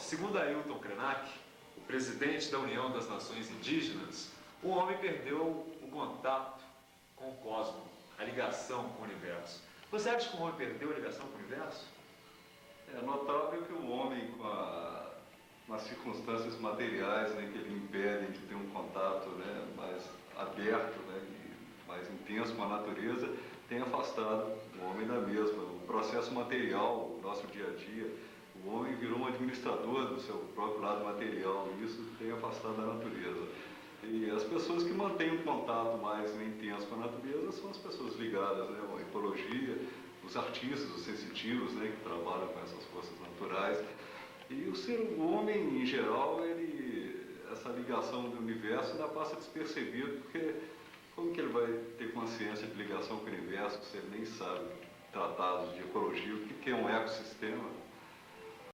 segundo Ailton Krenak, o presidente da União das Nações Indígenas, o homem perdeu o contato com o cosmos, a ligação com o universo. Você acha que o homem perdeu a ligação com o universo? É notável que o homem, com as circunstâncias materiais, né, que lhe impedem de ter um contato, né, mais aberto, né, e mais intenso com a natureza, tem afastado o homem da mesma. O processo material, o nosso dia a dia, o homem virou um administrador do seu próprio lado material e isso tem afastado a natureza. E as pessoas que mantêm um contato mais intenso com a natureza são as pessoas ligadas, né, à ecologia, os artistas, os sensitivos, né, que trabalham com essas forças naturais. E o homem, em geral, essa ligação do universo ainda passa despercebido, porque como que ele vai ter consciência de ligação com o universo se ele nem sabe tratados de ecologia, o que é um ecossistema?